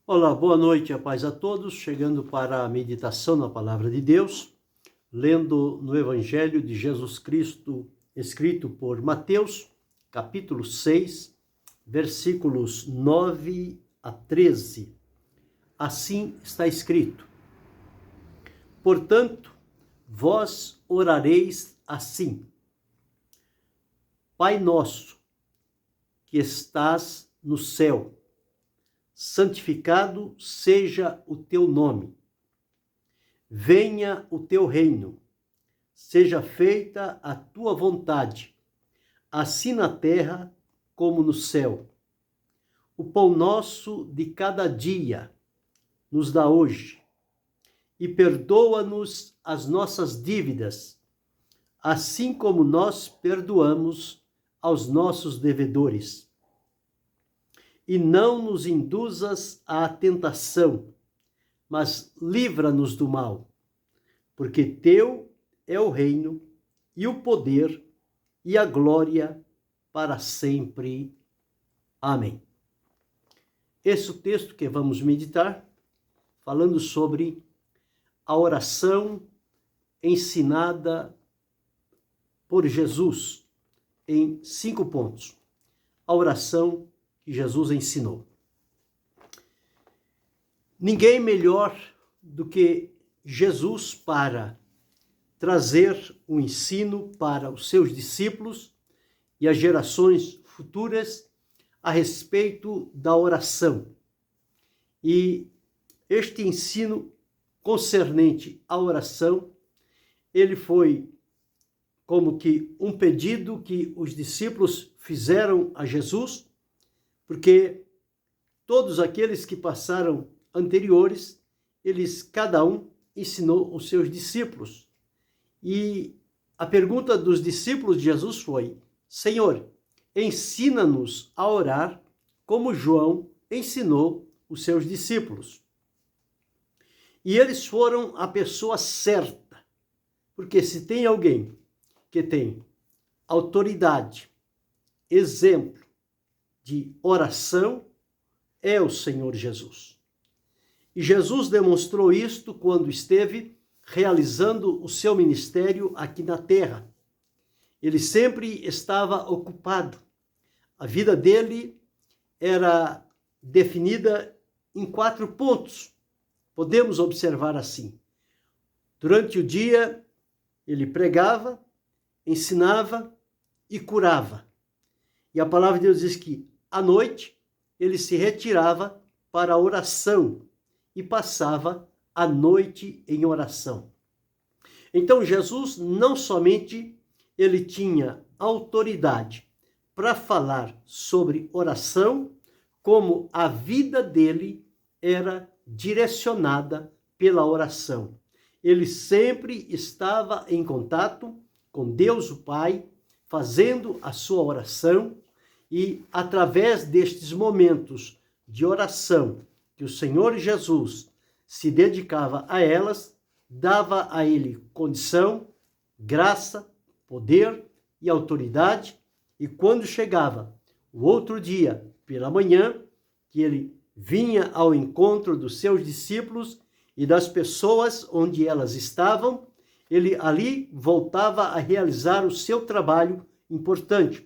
Olá, boa noite, a paz a todos. Chegando para a meditação na Palavra de Deus, lendo no Evangelho de Jesus Cristo, escrito por Mateus, capítulo 6, versículos 9 a 13. Assim está escrito: Portanto, vós orareis assim: Pai nosso, que estás no céu, santificado seja o teu nome. Venha o teu reino. Seja feita a tua vontade, assim na terra como no céu. O pão nosso de cada dia nos dá hoje, e perdoa-nos as nossas dívidas, assim como nós perdoamos aos nossos devedores. E não nos induzas à tentação, mas livra-nos do mal, porque teu é o reino, e o poder, e a glória para sempre. Amém. Esse é o texto que vamos meditar, falando sobre a oração ensinada por Jesus em 5 pontos. A oração que Jesus ensinou. Ninguém melhor do que Jesus para trazer o ensino para os seus discípulos e as gerações futuras a respeito da oração. E este ensino concernente à oração, ele foi como que um pedido que os discípulos fizeram a Jesus, porque todos aqueles que passaram anteriores, cada um ensinou os seus discípulos. E a pergunta dos discípulos de Jesus foi: Senhor, ensina-nos a orar como João ensinou os seus discípulos. E eles foram a pessoa certa, porque se tem alguém que tem autoridade, exemplo de oração, é o Senhor Jesus. E Jesus demonstrou isto quando esteve realizando o seu ministério aqui na terra. Ele sempre estava ocupado. A vida dele era definida em 4 pontos. Podemos observar assim. Durante o dia, ele pregava, ensinava e curava. E a palavra de Deus diz que, à noite, ele se retirava para a oração e passava a noite em oração. Então, Jesus não somente ele tinha autoridade para falar sobre oração, como a vida dele era direcionada pela oração. Ele sempre estava em contato com Deus o Pai, fazendo a sua oração, e através destes momentos de oração que o Senhor Jesus se dedicava a elas, dava a ele condição, graça, poder e autoridade. E quando chegava o outro dia, pela manhã, que ele vinha ao encontro dos seus discípulos e das pessoas onde elas estavam, ele ali voltava a realizar o seu trabalho importante.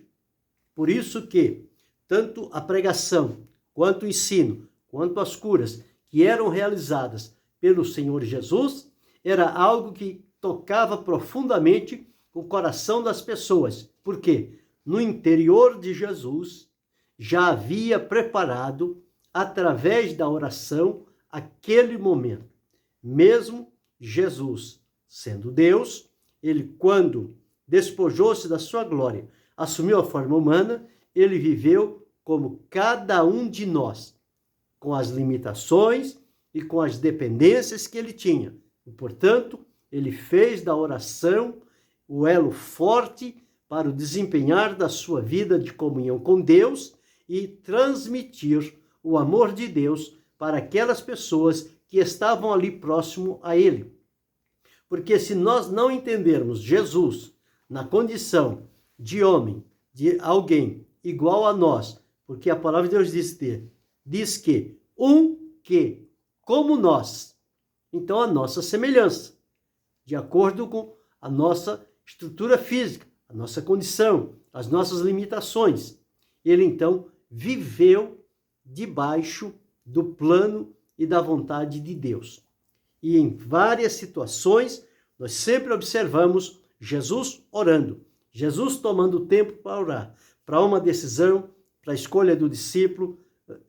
Por isso que tanto a pregação, quanto o ensino, quanto as curas que eram realizadas pelo Senhor Jesus, era algo que tocava profundamente o coração das pessoas, porque no interior de Jesus já havia preparado, através da oração, aquele momento. Mesmo Jesus sendo Deus, ele, quando despojou-se da sua glória, assumiu a forma humana, ele viveu como cada um de nós, com as limitações e com as dependências que ele tinha. E, portanto, ele fez da oração o elo forte para o desempenhar da sua vida de comunhão com Deus e transmitir o amor de Deus para aquelas pessoas que estavam ali próximo a ele. Porque se nós não entendermos Jesus na condição de homem, de alguém igual a nós, porque a palavra de Deus diz que um que, como nós, então a nossa semelhança, de acordo com a nossa estrutura física, a nossa condição, as nossas limitações. Ele então viveu debaixo do plano e da vontade de Deus. E em várias situações, nós sempre observamos Jesus orando, Jesus tomando tempo para orar, para uma decisão, para a escolha do discípulo,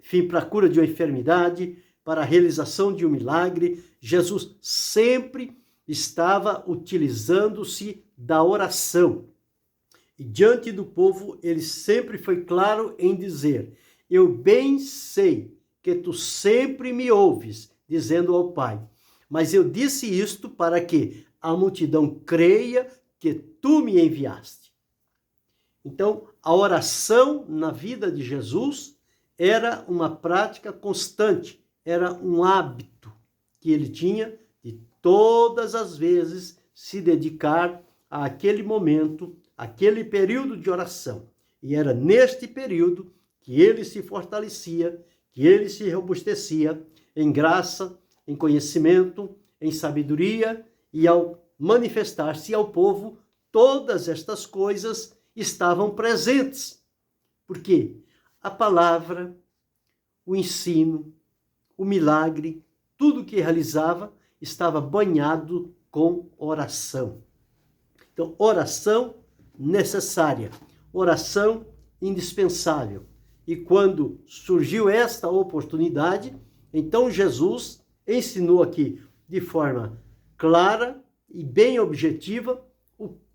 enfim, para a cura de uma enfermidade, para a realização de um milagre. Jesus sempre estava utilizando-se da oração. E diante do povo, ele sempre foi claro em dizer: eu bem sei que tu sempre me ouves, dizendo ao Pai. Mas eu disse isto para que a multidão creia que tu me enviaste. Então, a oração na vida de Jesus era uma prática constante, era um hábito que ele tinha de todas as vezes se dedicar àquele momento, àquele período de oração. E era neste período que ele se fortalecia, que ele se robustecia em graça, em conhecimento, em sabedoria, e ao manifestar-se ao povo, todas estas coisas estavam presentes. Porque a palavra, o ensino, o milagre, tudo que realizava estava banhado com oração. Então, oração necessária, oração indispensável. E quando surgiu esta oportunidade, então Jesus ensinou aqui de forma clara e bem objetiva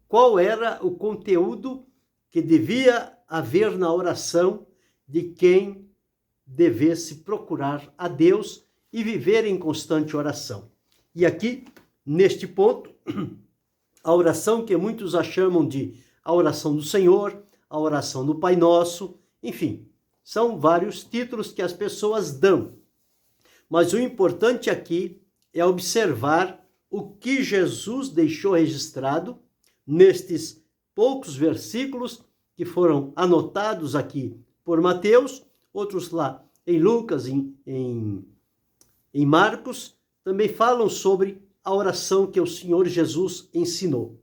qual era o conteúdo que devia haver na oração de quem devesse procurar a Deus e viver em constante oração. E aqui, neste ponto, a oração que muitos a chamam de a oração do Senhor, a oração do Pai Nosso, enfim, são vários títulos que as pessoas dão. Mas o importante aqui é observar o que Jesus deixou registrado nestes poucos versículos que foram anotados aqui por Mateus, outros lá em Lucas, em Marcos, também falam sobre a oração que o Senhor Jesus ensinou.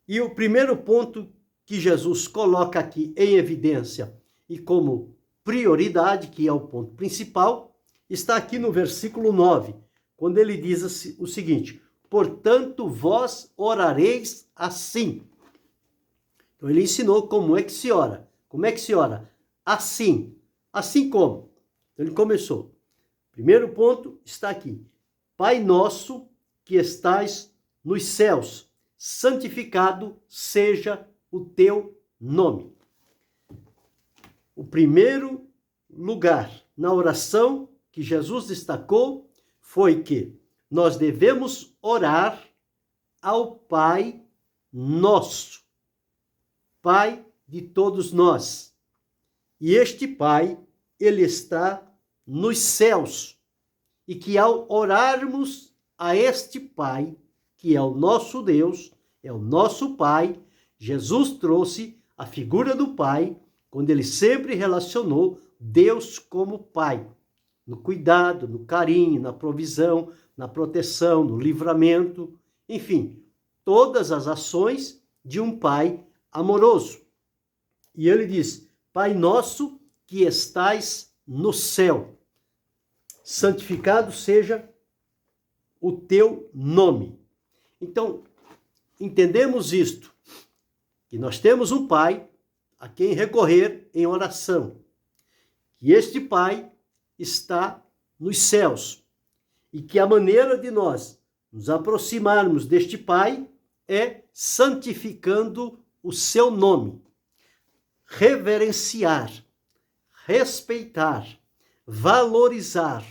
E o primeiro ponto que Jesus coloca aqui em evidência e como prioridade, que é o ponto principal, está aqui no versículo 9, quando ele diz o seguinte: portanto, vós orareis assim. Então, ele ensinou como é que se ora. Como é que se ora? Assim. Assim como? Então, ele começou. Primeiro ponto está aqui. Pai nosso que estais nos céus, santificado seja o teu nome. O primeiro lugar na oração que Jesus destacou foi que nós devemos orar ao Pai nosso, Pai de todos nós. E este Pai, ele está nos céus. E que ao orarmos a este Pai, que é o nosso Deus, é o nosso Pai, Jesus trouxe a figura do Pai, quando ele sempre relacionou Deus como Pai, no cuidado, no carinho, na provisão, na proteção, no livramento, enfim, todas as ações de um Pai amoroso. E ele diz: Pai nosso que estais no céu, santificado seja o teu nome. Então, entendemos isto, que nós temos um Pai a quem recorrer em oração, que este Pai está nos céus e que a maneira de nós nos aproximarmos deste Pai é santificando o seu nome, reverenciar, respeitar, valorizar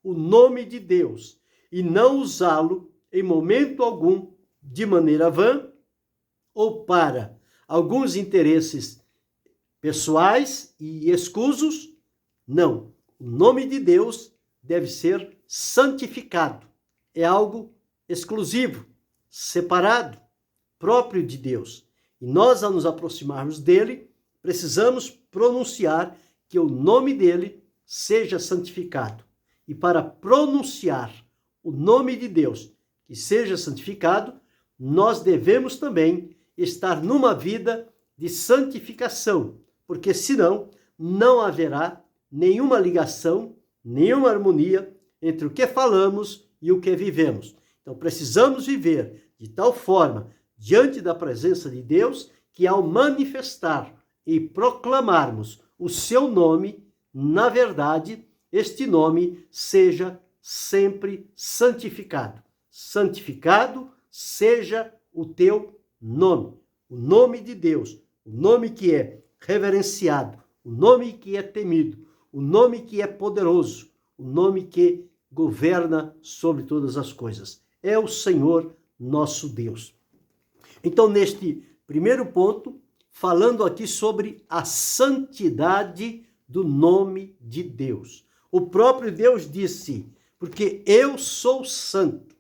o nome de Deus e não usá-lo em momento algum de maneira vã ou para alguns interesses pessoais e escusos. Não, o nome de Deus deve ser santificado. É algo exclusivo, separado, próprio de Deus. E nós, ao nos aproximarmos dele, precisamos pronunciar que o nome dele seja santificado. E para pronunciar o nome de Deus, que seja santificado, nós devemos também estar numa vida de santificação, porque senão não haverá nenhuma ligação, nenhuma harmonia entre o que falamos e o que vivemos. Então precisamos viver de tal forma diante da presença de Deus que ao manifestar e proclamarmos o seu nome, na verdade, este nome seja sempre santificado. Santificado seja o teu nome, o nome de Deus, o nome que é reverenciado, o nome que é temido, o nome que é poderoso, o nome que governa sobre todas as coisas. É o Senhor nosso Deus. Então, neste primeiro ponto, falando aqui sobre a santidade do nome de Deus. O próprio Deus disse, porque eu sou santo.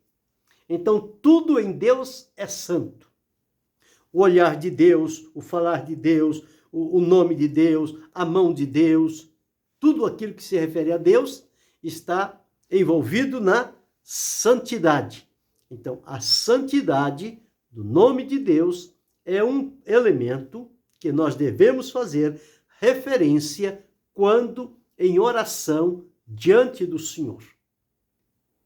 Então, tudo em Deus é santo. O olhar de Deus, o falar de Deus, o nome de Deus, a mão de Deus, tudo aquilo que se refere a Deus está envolvido na santidade. Então, a santidade do nome de Deus é um elemento que nós devemos fazer referência quando em oração diante do Senhor.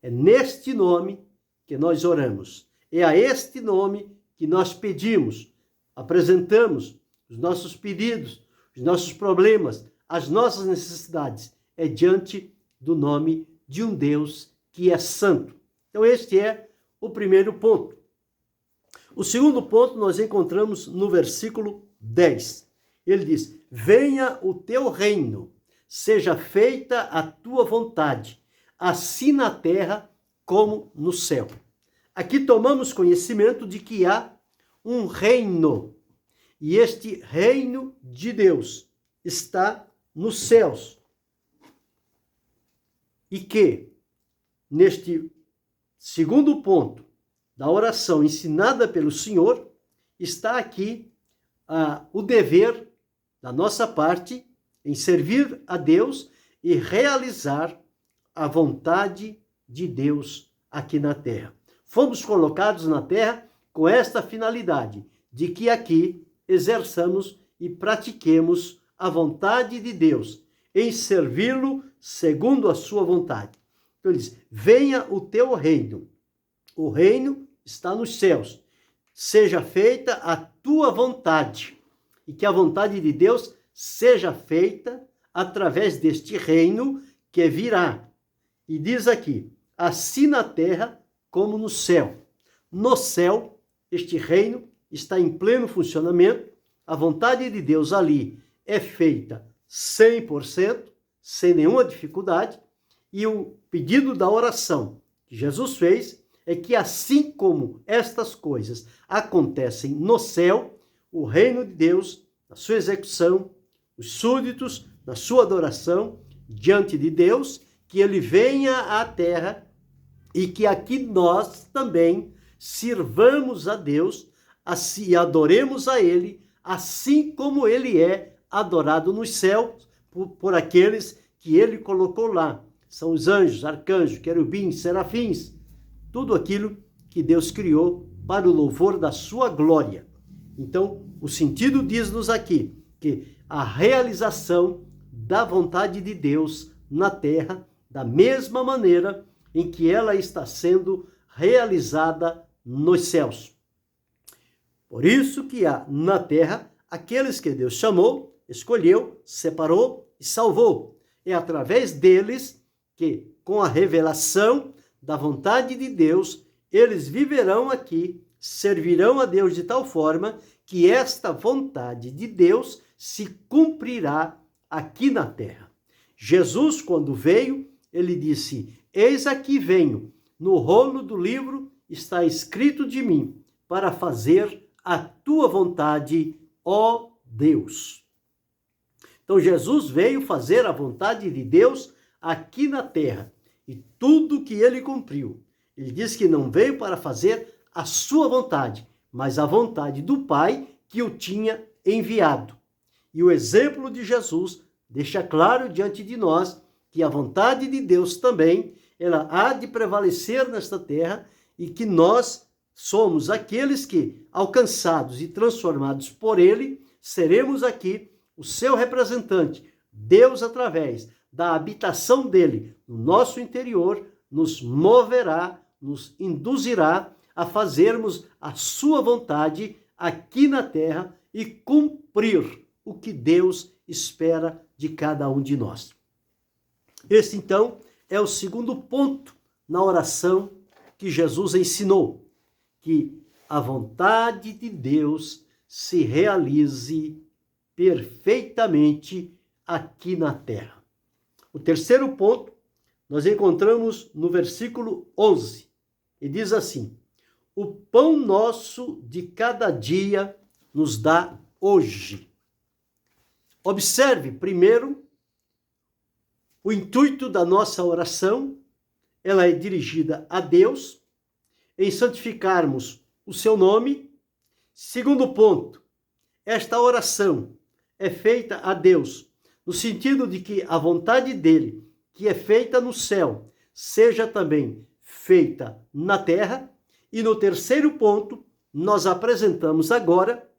É neste nome que nós oramos. É a este nome que nós pedimos, apresentamos os nossos pedidos, os nossos problemas, as nossas necessidades. É diante do nome de um Deus que é santo. Então este é o primeiro ponto. O segundo ponto nós encontramos no versículo 10. Ele diz, venha o teu reino, seja feita a tua vontade, assim na terra como no céu. Aqui tomamos conhecimento de que há um reino, e este reino de Deus está nos céus. E que, neste segundo ponto da oração ensinada pelo Senhor, está aqui o dever da nossa parte em servir a Deus e realizar a vontade de Deus aqui na terra. Fomos colocados na terra com esta finalidade, de que aqui exerçamos e pratiquemos a vontade de Deus, em servi-lo segundo a sua vontade. Então ele diz, venha o teu reino. O reino está nos céus. Seja feita a tua vontade. E que a vontade de Deus seja feita através deste reino que virá. E diz aqui, assim na terra como no céu. No céu, este reino está em pleno funcionamento. A vontade de Deus ali é feita 100%, sem nenhuma dificuldade. E o pedido da oração que Jesus fez é que assim como estas coisas acontecem no céu, o reino de Deus, na sua execução, os súditos, na sua adoração diante de Deus, que ele venha à terra e que aqui nós também sirvamos a Deus e adoremos a ele, assim como ele é adorado nos céus por aqueles que ele colocou lá. São os anjos, arcanjos, querubins, serafins, tudo aquilo que Deus criou para o louvor da sua glória. Então, o sentido diz-nos aqui que a realização da vontade de Deus na terra, da mesma maneira em que ela está sendo realizada nos céus. Por isso que há na terra aqueles que Deus chamou, escolheu, separou e salvou. É através deles que, com a revelação da vontade de Deus, eles viverão aqui, servirão a Deus de tal forma que esta vontade de Deus se cumprirá aqui na terra. Jesus, quando veio, ele disse, eis aqui venho, no rolo do livro está escrito de mim, para fazer a tua vontade, ó Deus. Então Jesus veio fazer a vontade de Deus aqui na terra, e tudo que ele cumpriu. Ele disse que não veio para fazer a sua vontade, mas a vontade do Pai que o tinha enviado. E o exemplo de Jesus deixa claro diante de nós que a vontade de Deus também, ela há de prevalecer nesta terra e que nós somos aqueles que, alcançados e transformados por Ele, seremos aqui o seu representante. Deus, através da habitação dele no nosso interior, nos moverá, nos induzirá a fazermos a sua vontade aqui na terra e cumprir o que Deus espera de cada um de nós. Esse, então, é o segundo ponto na oração que Jesus ensinou, que a vontade de Deus se realize perfeitamente aqui na terra. O terceiro ponto nós encontramos no versículo 11, e diz assim: o pão nosso de cada dia nos dá hoje. Observe, primeiro, o intuito da nossa oração, ela é dirigida a Deus, em santificarmos o seu nome. Segundo ponto, esta oração é feita a Deus, no sentido de que a vontade dele, que é feita no céu, seja também feita na terra. E no terceiro ponto, nós apresentamos agora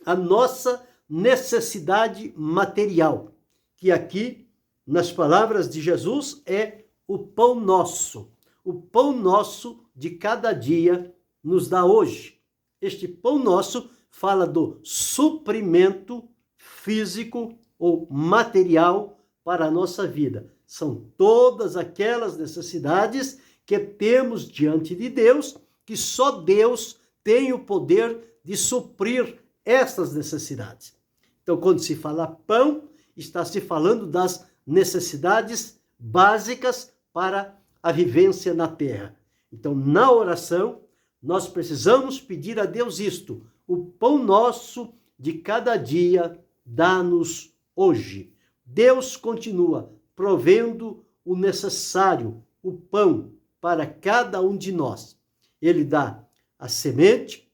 a nossa necessidade material, que aqui, nas palavras de Jesus, é o pão nosso. O pão nosso de cada dia nos dá hoje. Este pão nosso fala do suprimento físico ou material para a nossa vida. São todas aquelas necessidades que temos diante de Deus, que só Deus tem o poder de suprir essas necessidades. Então, quando se fala pão, está se falando das necessidades básicas para a vivência na terra. Então, na oração, nós precisamos pedir a Deus isto: o pão nosso de cada dia dá-nos hoje. Deus continua provendo o necessário, o pão, para cada um de nós. Ele dá a semente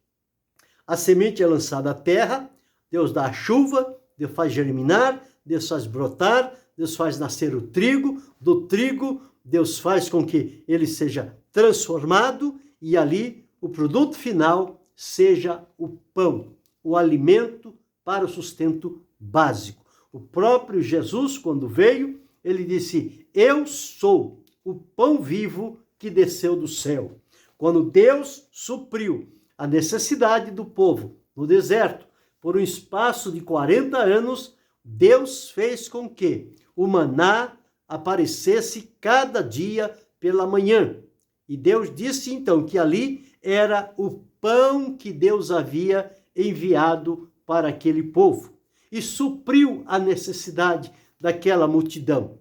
é lançada à terra, Deus dá a chuva, Deus faz germinar, Deus faz brotar, Deus faz nascer o trigo, do trigo Deus faz com que ele seja transformado e ali o produto final seja o pão, o alimento para o sustento básico. O próprio Jesus, quando veio, ele disse: eu sou o pão vivo que desceu do céu. Quando Deus supriu a necessidade do povo no deserto, por um espaço de 40 anos, Deus fez com que o maná aparecesse cada dia pela manhã. E Deus disse então que ali era o pão que Deus havia enviado para aquele povo e supriu a necessidade daquela multidão.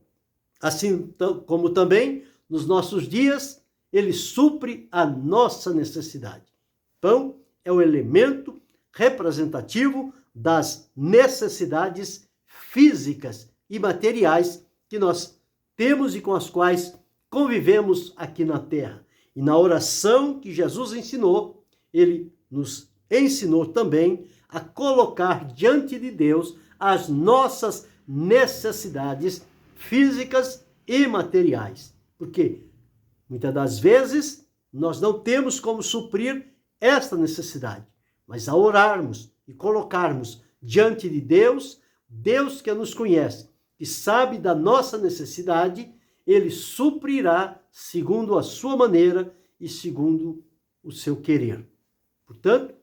Assim como também nos nossos dias, ele supre a nossa necessidade. Pão é o elemento representativo das necessidades físicas e materiais que nós temos e com as quais convivemos aqui na terra. E na oração que Jesus ensinou, ele nos ensinou também a colocar diante de Deus as nossas necessidades físicas e materiais. Porque muitas das vezes nós não temos como suprir esta necessidade, mas ao orarmos e colocarmos diante de Deus, Deus que nos conhece, que sabe da nossa necessidade, ele suprirá segundo a sua maneira e segundo o seu querer. Portanto,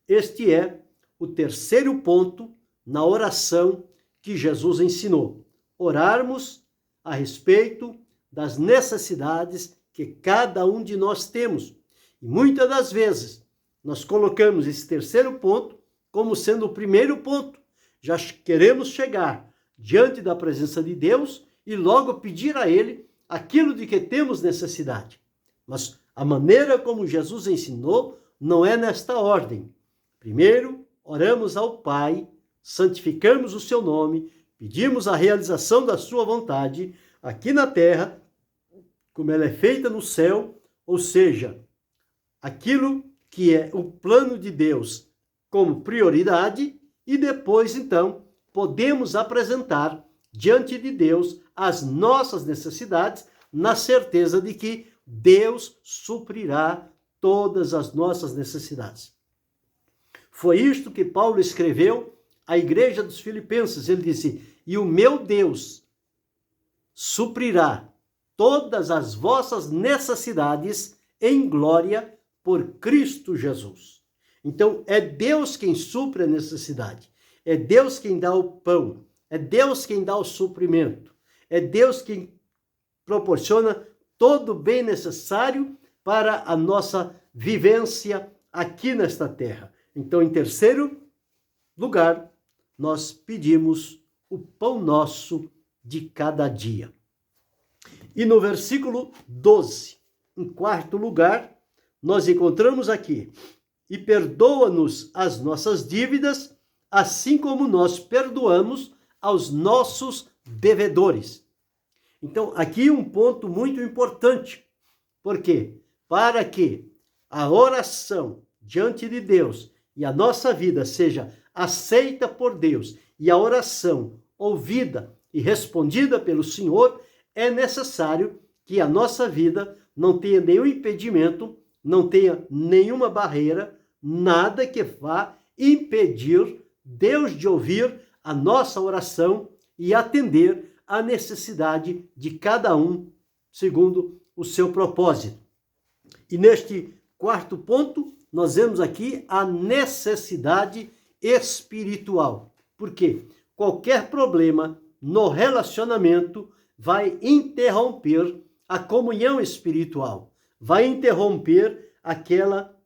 este é o terceiro ponto na oração que Jesus ensinou. Orarmos a respeito das necessidades que cada um de nós temos. E muitas das vezes nós colocamos esse terceiro ponto como sendo o primeiro ponto. Já queremos chegar diante da presença de Deus e logo pedir a Ele aquilo de que temos necessidade. Mas a maneira como Jesus ensinou não é nesta ordem. Primeiro, oramos ao Pai, santificamos o seu nome, pedimos a realização da sua vontade aqui na terra, como ela é feita no céu, ou seja, aquilo que é o plano de Deus como prioridade, e depois, então, podemos apresentar diante de Deus as nossas necessidades, na certeza de que Deus suprirá todas as nossas necessidades. Foi isto que Paulo escreveu à igreja dos Filipenses. Ele disse: e o meu Deus suprirá todas as vossas necessidades em glória por Cristo Jesus. Então, é Deus quem supre a necessidade. É Deus quem dá o pão. É Deus quem dá o suprimento. É Deus quem proporciona todo o bem necessário para a nossa vivência aqui nesta terra. Então, em terceiro lugar, nós pedimos o pão nosso de cada dia. E no versículo 12, em quarto lugar, nós encontramos aqui: e perdoa-nos as nossas dívidas, assim como nós perdoamos aos nossos devedores. Então, aqui um ponto muito importante. Por quê? Para que a oração diante de Deus e a nossa vida seja aceita por Deus e a oração ouvida e respondida pelo Senhor, é necessário que a nossa vida não tenha nenhum impedimento, não tenha nenhuma barreira, nada que vá impedir Deus de ouvir a nossa oração e atender a necessidade de cada um, segundo o seu propósito. E neste quarto ponto, nós vemos aqui a necessidade espiritual. Porque qualquer problema no relacionamento vai interromper a comunhão espiritual, vai interromper aquela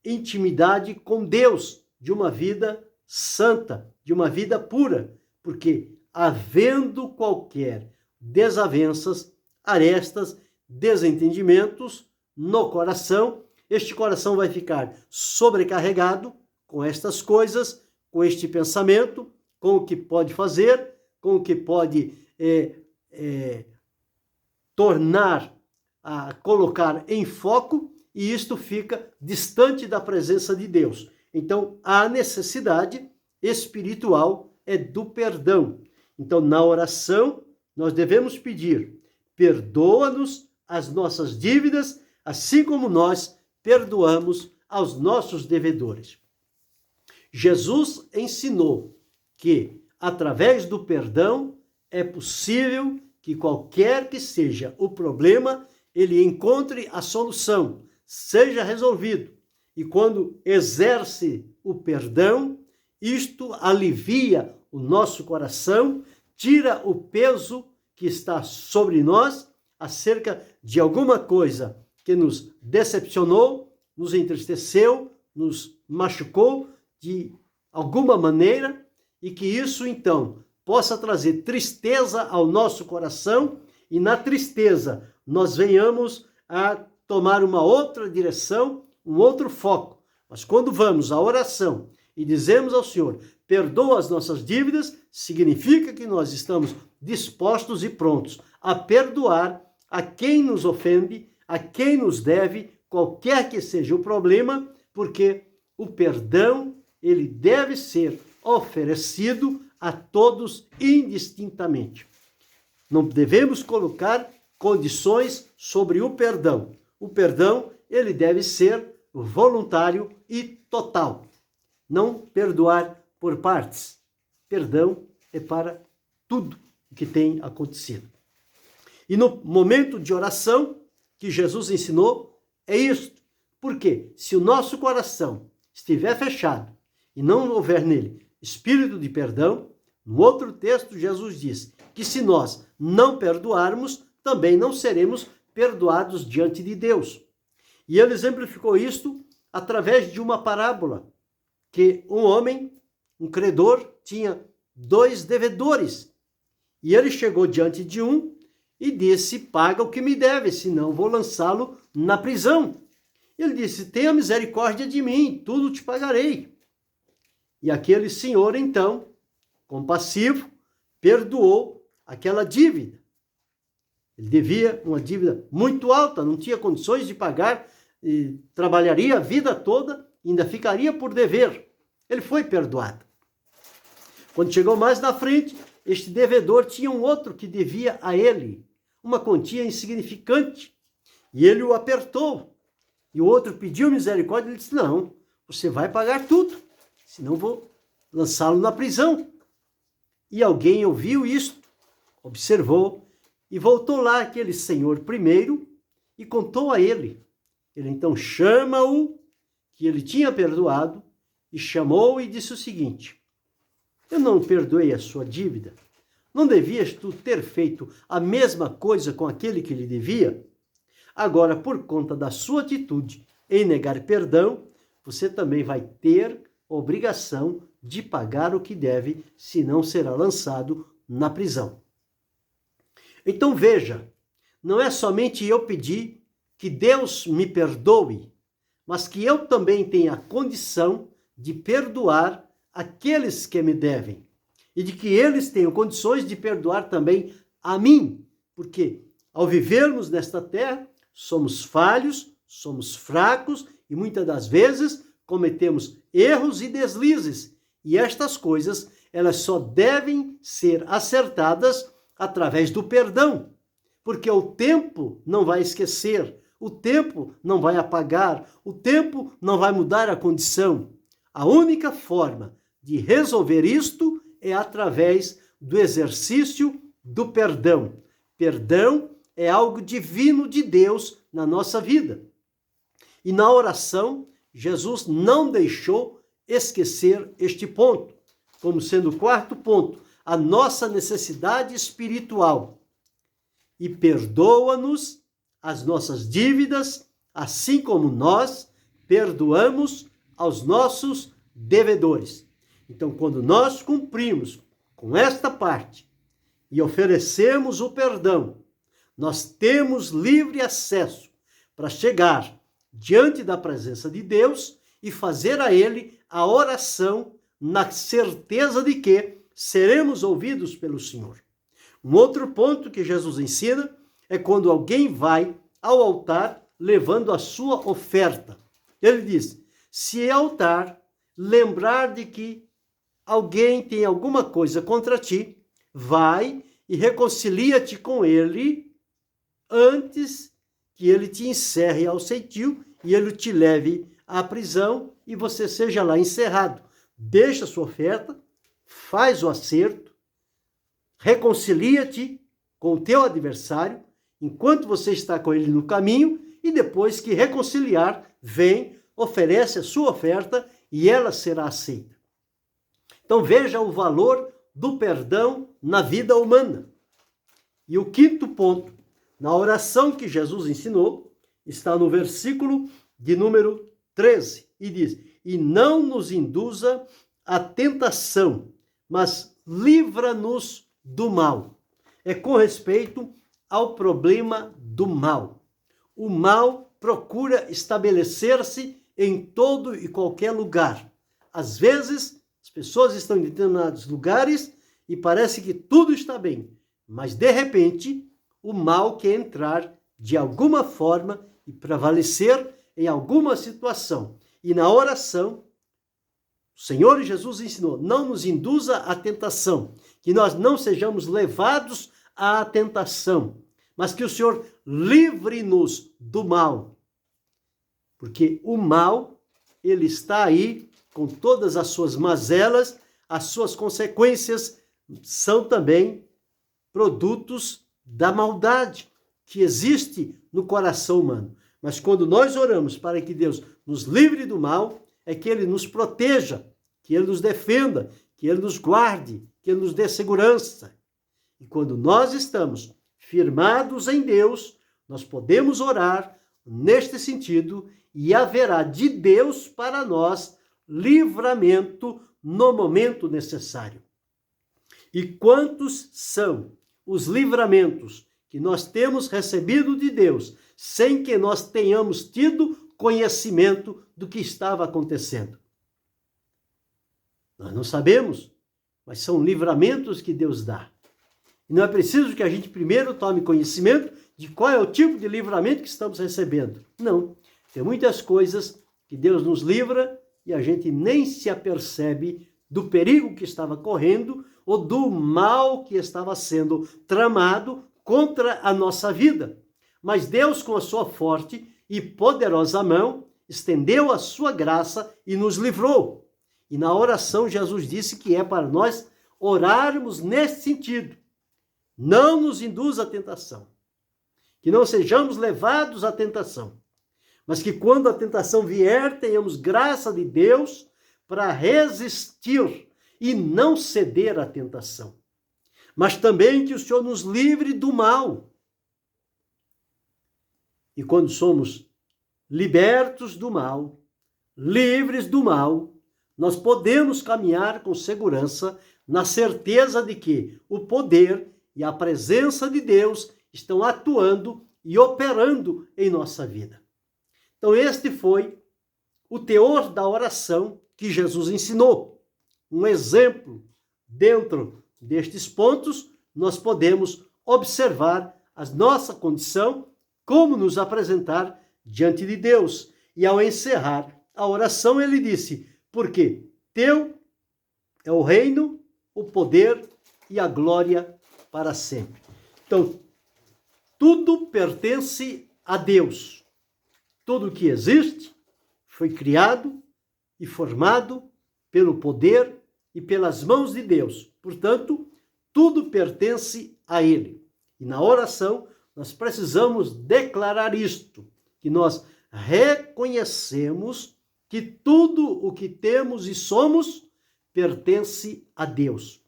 intimidade com Deus, de uma vida santa, de uma vida pura, porque havendo qualquer desavenças, arestas, desentendimentos no coração, este coração vai ficar sobrecarregado com estas coisas, com este pensamento, com o que pode fazer, com o que pode colocar em foco, e isto fica distante da presença de Deus. Então, a necessidade espiritual é do perdão. Então, na oração, nós devemos pedir: perdoa-nos as nossas dívidas, assim como nós perdoamos aos nossos devedores. Jesus ensinou que, através do perdão, é possível que qualquer que seja o problema, ele encontre a solução, seja resolvido. E quando exerce o perdão, isto alivia o nosso coração, tira o peso que está sobre nós acerca de alguma coisa que nos decepcionou, nos entristeceu, nos machucou de alguma maneira, e que isso então possa trazer tristeza ao nosso coração, e na tristeza nós venhamos a tomar uma outra direção, um outro foco. Mas quando vamos à oração e dizemos ao Senhor: perdoa as nossas dívidas, significa que nós estamos dispostos e prontos a perdoar a quem nos ofende, a quem nos deve, qualquer que seja o problema, porque o perdão, ele deve ser oferecido a todos indistintamente. Não devemos colocar condições sobre o perdão. O perdão, ele deve ser voluntário e total. Não perdoar por partes. Perdão é para tudo o que tem acontecido. E no momento de oração que Jesus ensinou, é isto. Porque se o nosso coração estiver fechado e não houver nele espírito de perdão, no outro texto Jesus diz que se nós não perdoarmos, também não seremos perdoados diante de Deus. E ele exemplificou isto através de uma parábola, que um homem, um credor, tinha 2 devedores. E ele chegou diante de um e disse: paga o que me deve, senão vou lançá-lo na prisão. Ele disse: tenha misericórdia de mim, tudo te pagarei. E aquele senhor, então, compassivo, perdoou aquela dívida. Ele devia uma dívida muito alta, não tinha condições de pagar, e trabalharia a vida toda, e ainda ficaria por dever. Ele foi perdoado. Quando chegou mais na frente, este devedor tinha um outro que devia a ele uma quantia insignificante, e ele o apertou. E o outro pediu misericórdia, ele disse: não, você vai pagar tudo, senão vou lançá-lo na prisão. E alguém ouviu isto, observou, e voltou lá aquele senhor primeiro e contou a ele. Ele então chama-o, que ele tinha perdoado, e chamou e disse o seguinte: eu não perdoei a sua dívida? Não devias tu ter feito a mesma coisa com aquele que lhe devia? Agora, por conta da sua atitude em negar perdão, você também vai ter obrigação de pagar o que deve, senão será lançado na prisão. Então veja, não é somente eu pedir que Deus me perdoe, mas que eu também tenha a condição de perdoar aqueles que me devem, e de que eles tenham condições de perdoar também a mim, porque ao vivermos nesta terra, somos falhos, somos fracos e muitas das vezes cometemos erros e deslizes, e estas coisas, elas só devem ser acertadas através do perdão, porque o tempo não vai esquecer, o tempo não vai apagar, o tempo não vai mudar a condição. A única forma de resolver isto é através do exercício do perdão. Perdão é algo divino de Deus na nossa vida. E na oração, Jesus não deixou esquecer este ponto, como sendo o quarto ponto, a nossa necessidade espiritual. E perdoa-nos as nossas dívidas, assim como nós perdoamos aos nossos devedores. Então, quando nós cumprimos com esta parte e oferecemos o perdão, nós temos livre acesso para chegar diante da presença de Deus e fazer a Ele a oração na certeza de que seremos ouvidos pelo Senhor. Um outro ponto que Jesus ensina é quando alguém vai ao altar levando a sua oferta. Ele diz: se é altar, lembrar de que alguém tem alguma coisa contra ti, vai e reconcilia-te com ele antes que ele te encerre ao ceitil e ele te leve à prisão e você seja lá encerrado. Deixa a sua oferta, faz o acerto, reconcilia-te com o teu adversário enquanto você está com ele no caminho e depois que reconciliar, vem, oferece a sua oferta e ela será aceita. Então veja o valor do perdão na vida humana. E o quinto ponto, na oração que Jesus ensinou, está no versículo de número 13, e diz: e não nos induza à tentação, mas livra-nos do mal. É com respeito ao problema do mal. O mal procura estabelecer-se em todo e qualquer lugar. Às vezes, as pessoas estão em determinados lugares e parece que tudo está bem, mas de repente o mal quer entrar de alguma forma e prevalecer em alguma situação. E na oração, o Senhor Jesus ensinou: não nos induza à tentação, que nós não sejamos levados à tentação, mas que o Senhor livre-nos do mal. Porque o mal, ele está aí com todas as suas mazelas, as suas consequências são também produtos da maldade que existe no coração humano. Mas quando nós oramos para que Deus nos livre do mal, é que Ele nos proteja, que Ele nos defenda, que Ele nos guarde, que Ele nos dê segurança. E quando nós estamos firmados em Deus, nós podemos orar neste sentido e haverá de Deus para nós livramento no momento necessário. E quantos são os livramentos que nós temos recebido de Deus, sem que nós tenhamos tido conhecimento do que estava acontecendo? Nós não sabemos, mas são livramentos que Deus dá. E não é preciso que a gente primeiro tome conhecimento de qual é o tipo de livramento que estamos recebendo. Não. Tem muitas coisas que Deus nos livra e a gente nem se apercebe do perigo que estava correndo ou do mal que estava sendo tramado contra a nossa vida. Mas Deus, com a sua forte e poderosa mão, estendeu a sua graça e nos livrou. E na oração Jesus disse que é para nós orarmos nesse sentido. Não nos induz à tentação. Que não sejamos levados à tentação. Mas que quando a tentação vier, tenhamos graça de Deus para resistir e não ceder à tentação. Mas também que o Senhor nos livre do mal. E quando somos libertos do mal, livres do mal, nós podemos caminhar com segurança, na certeza de que o poder e a presença de Deus estão atuando e operando em nossa vida. Então, este foi o teor da oração que Jesus ensinou. Um exemplo dentro destes pontos, nós podemos observar a nossa condição, como nos apresentar diante de Deus. E ao encerrar a oração, ele disse: porque teu é o reino, o poder e a glória para sempre. Então, tudo pertence a Deus. Tudo que existe foi criado e formado pelo poder e pelas mãos de Deus. Portanto, tudo pertence a Ele. E na oração, nós precisamos declarar isto, que nós reconhecemos que tudo o que temos e somos pertence a Deus.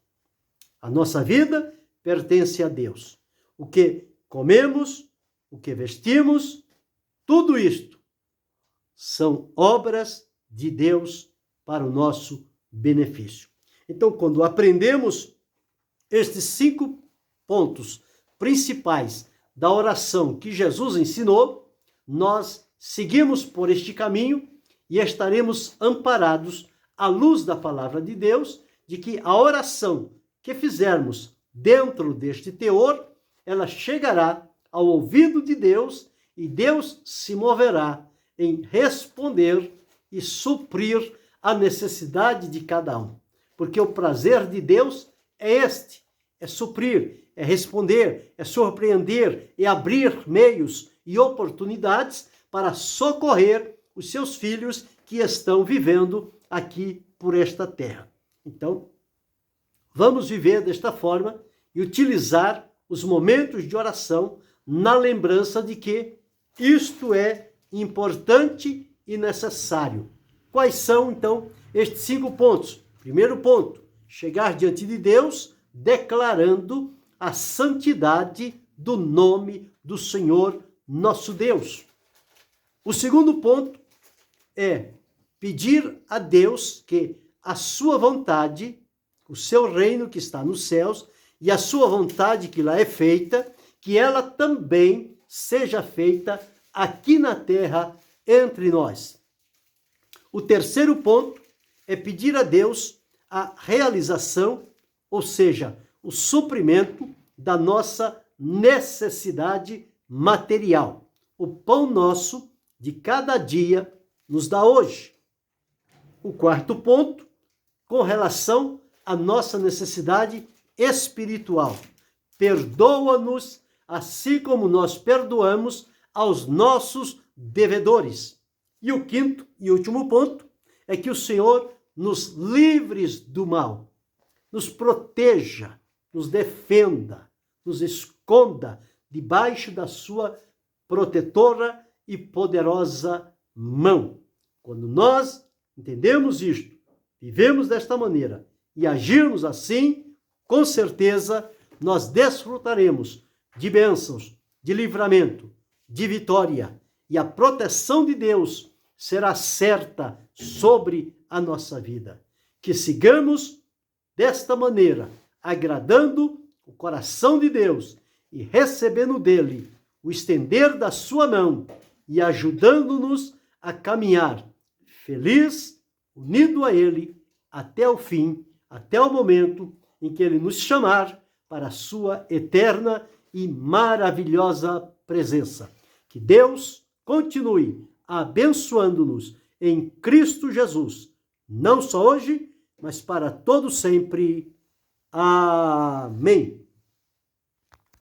A nossa vida pertence a Deus. O que comemos, o que vestimos, tudo isto são obras de Deus para o nosso benefício. Então, quando aprendemos estes 5 pontos principais da oração que Jesus ensinou, nós seguimos por este caminho e estaremos amparados à luz da palavra de Deus, de que a oração que fizermos dentro deste teor, ela chegará ao ouvido de Deus e Deus se moverá em responder e suprir a necessidade de cada um. Porque o prazer de Deus é este, é suprir, é responder, é surpreender, é abrir meios e oportunidades para socorrer os seus filhos que estão vivendo aqui por esta terra. Então, vamos viver desta forma e utilizar os momentos de oração na lembrança de que isto é importante e necessário. Quais são, então, estes 5 pontos? Primeiro ponto, chegar diante de Deus declarando a santidade do nome do Senhor nosso Deus. O segundo ponto é pedir a Deus que a sua vontade, o seu reino que está nos céus e a sua vontade que lá é feita, que ela também seja feita aqui na terra entre nós. O terceiro ponto é pedir a Deus a realização, ou seja, o suprimento da nossa necessidade material. O pão nosso de cada dia nos dá hoje. O quarto ponto, com relação à nossa necessidade espiritual. Perdoa-nos, assim como nós perdoamos aos nossos devedores. E o quinto e último ponto é que o Senhor nos livre do mal, nos proteja, nos defenda, nos esconda debaixo da sua protetora e poderosa mão. Quando nós entendemos isto, vivemos desta maneira e agirmos assim, com certeza nós desfrutaremos de bênçãos, de livramento, de vitória, e a proteção de Deus será certa sobre a nossa vida. Que sigamos desta maneira, agradando o coração de Deus e recebendo dele o estender da sua mão e ajudando-nos a caminhar feliz, unido a ele, até o fim, até o momento em que ele nos chamar para a sua eterna e maravilhosa presença. Que Deus continue abençoando-nos em Cristo Jesus, não só hoje, mas para todo sempre. Amém.